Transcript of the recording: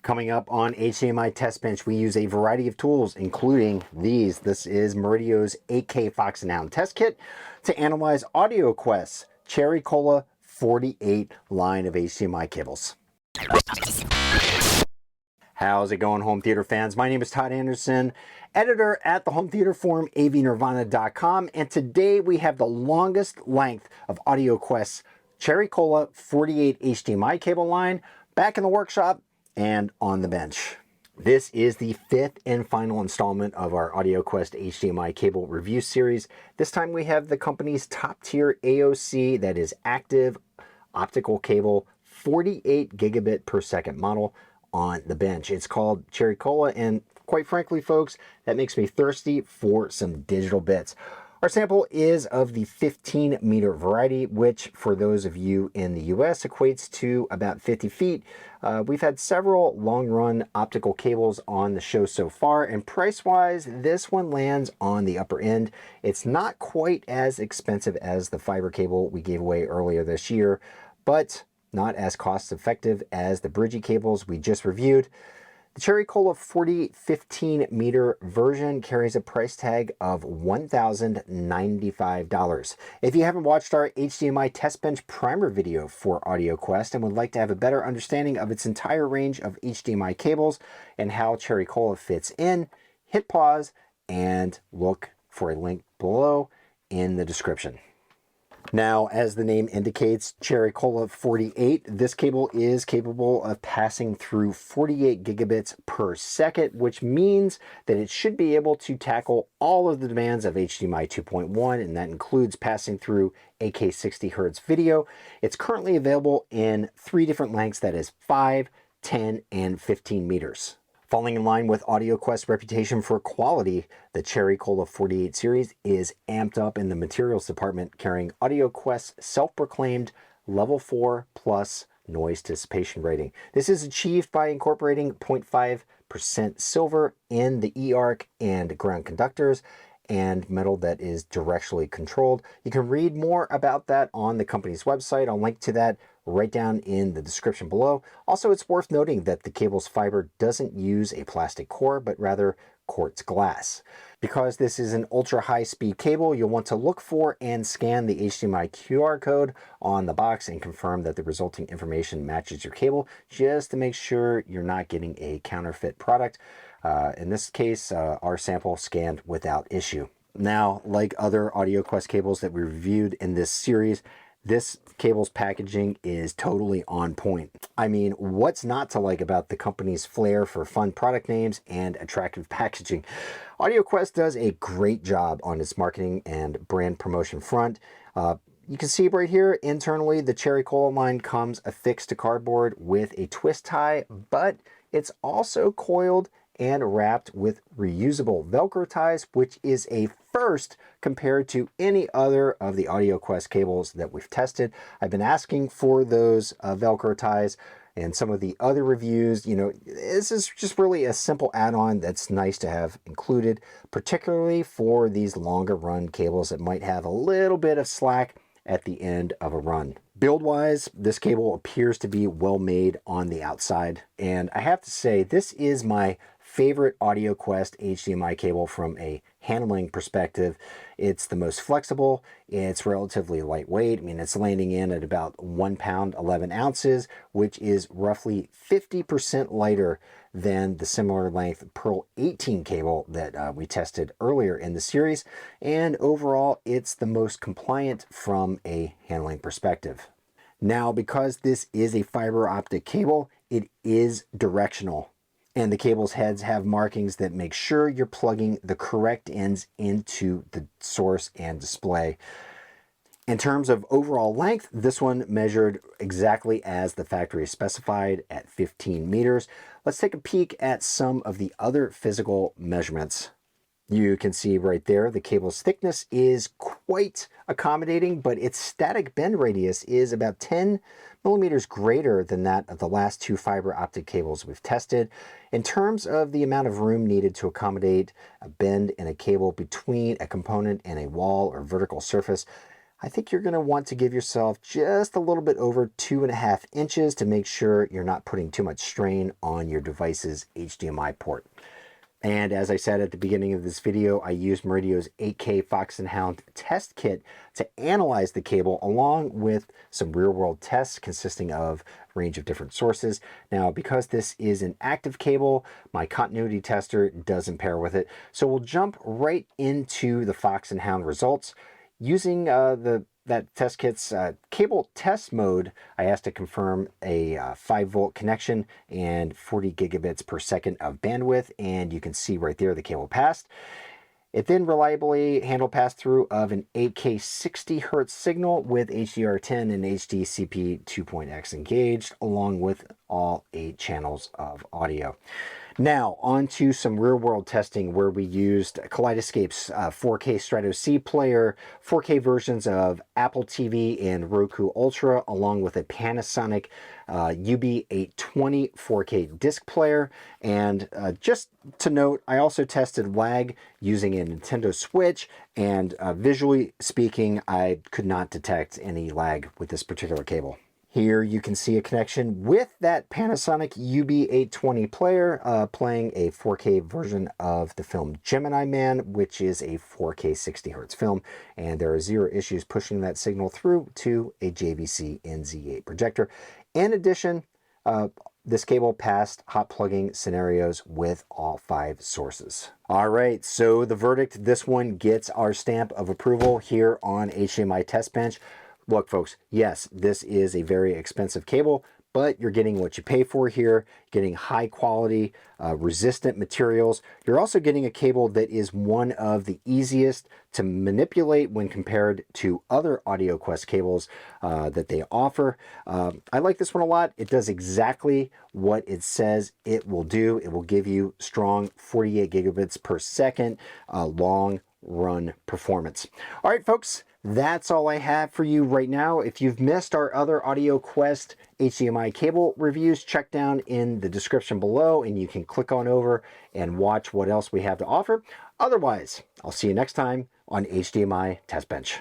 Coming up on HDMI Test Bench, we use a variety of tools, including these. This is Meridio's 8K Fox and Hound test kit to analyze AudioQuest's Cherry Cola 48 line of HDMI cables. How's it going, home theater fans? My name is Todd Anderson, editor at the home theater forum avnirvana.com, and today we have the longest length of AudioQuest's Cherry Cola 48 HDMI cable line back in the workshop and on the bench. This is the fifth and final installment of our AudioQuest HDMI cable review series. This time we have the company's top tier AOC, that is active optical cable, 48 gigabit per second model on the bench. It's called Cherry Cola, and quite frankly, folks, that makes me thirsty for some digital bits. Our sample is of the 15 meter variety, which for those of you in the US equates to about 50 feet. We've had several long run optical cables on the show so far, and price wise, this one lands on the upper end. It's not quite as expensive as the fiber cable we gave away earlier this year, but not as cost effective as the Bridgie cables we just reviewed. The Cherry Cola 40 15 meter version carries a price tag of $1,095. If you haven't watched our HDMI Test Bench primer video for AudioQuest and would like to have a better understanding of its entire range of HDMI cables and how Cherry Cola fits in, hit pause and look for a link below in the description. Now, as the name indicates, Cherry Cola 48, this cable is capable of passing through 48 gigabits per second, which means that it should be able to tackle all of the demands of HDMI 2.1, and that includes passing through 8K 60 Hz video. It's currently available in three different lengths, that is 5, 10, and 15 meters. Falling in line with AudioQuest's reputation for quality, the Cherry Cola 48 series is amped up in the materials department, carrying AudioQuest's self-proclaimed Level 4 Plus noise dissipation rating. This is achieved by incorporating 0.5% silver in the e-arc and ground conductors and metal that is directionally controlled. You can read more about that on the company's website. I'll link to that right down in the description below. Also, it's worth noting that the cable's fiber doesn't use a plastic core, but rather quartz glass. Because this is an ultra high speed cable, you'll want to look for and scan the HDMI QR code on the box and confirm that the resulting information matches your cable, just to make sure you're not getting a counterfeit product. In this case, our sample scanned without issue. Now, like other AudioQuest cables that we reviewed in this series, this cable's packaging is totally on point. I mean, what's not to like about the company's flair for fun product names and attractive packaging? AudioQuest does a great job on its marketing and brand promotion front. You can see right here, internally, the Cherry Cola line comes affixed to cardboard with a twist tie, but it's also coiled and wrapped with reusable Velcro ties, which is a first compared to any other of the AudioQuest cables that we've tested. I've been asking for those Velcro ties, and some of the other reviews, you know, this is just really a simple add-on that's nice to have included, particularly for these longer run cables that might have a little bit of slack at the end of a run. Build-wise, this cable appears to be well made on the outside, and I have to say, this is my favorite AudioQuest HDMI cable from a handling perspective. It's the most flexible, it's relatively lightweight. I mean, it's landing in at about 1 pound 11 ounces, which is roughly 50% lighter than the similar length Pearl 18 cable that we tested earlier in the series. And overall, it's the most compliant from a handling perspective. Now, because this is a fiber optic cable, it is directional, and the cable's heads have markings that make sure you're plugging the correct ends into the source and display. In terms of overall length, this one measured exactly as the factory specified at 15 meters. Let's take a peek at some of the other physical measurements. You can see right there the cable's thickness is quite accommodating, but its static bend radius is about 10 millimeters greater than that of the last two fiber optic cables we've tested. In terms of the amount of room needed to accommodate a bend in a cable between a component and a wall or vertical surface, I think you're going to want to give yourself just a little bit over 2.5 inches to make sure you're not putting too much strain on your device's HDMI port. And as I said at the beginning of this video, I used Meridio's 8K Fox & Hound test kit to analyze the cable along with some real-world tests consisting of a range of different sources. Now, because this is an active cable, my continuity tester doesn't pair with it. So we'll jump right into the Fox & Hound results. Using that test kit's cable test mode, I asked to confirm a 5-volt connection and 40 gigabits per second of bandwidth, and you can see right there the cable passed. It then reliably handled pass-through of an 8K 60 Hz signal with HDR10 and HDCP 2.x engaged, along with all 8 channels of audio. Now, on to some real-world testing where we used Kaleidoscape's 4K Strato C player, 4K versions of Apple TV and Roku Ultra, along with a Panasonic UB820 4K disc player. And just to note, I also tested lag using a Nintendo Switch, and visually speaking, I could not detect any lag with this particular cable. Here you can see a connection with that Panasonic UB820 player playing a 4K version of the film Gemini Man, which is a 4K 60 Hz film, and there are 0 issues pushing that signal through to a JVC NZ8 projector. In addition, this cable passed hot plugging scenarios with all 5 sources. All right, so the verdict, this one gets our stamp of approval here on HDMI Test Bench. Look, folks, yes, this is a very expensive cable, but you're getting what you pay for here, getting high quality, resistant materials. You're also getting a cable that is one of the easiest to manipulate when compared to other AudioQuest cables that they offer. I like this one a lot. It does exactly what it says it will do. It will give you strong 48 gigabits per second, long run performance. All right, folks. That's all I have for you right now. If you've missed our other AudioQuest HDMI cable reviews, check down in the description below and you can click on over and watch what else we have to offer. Otherwise, I'll see you next time on HDMI Test Bench.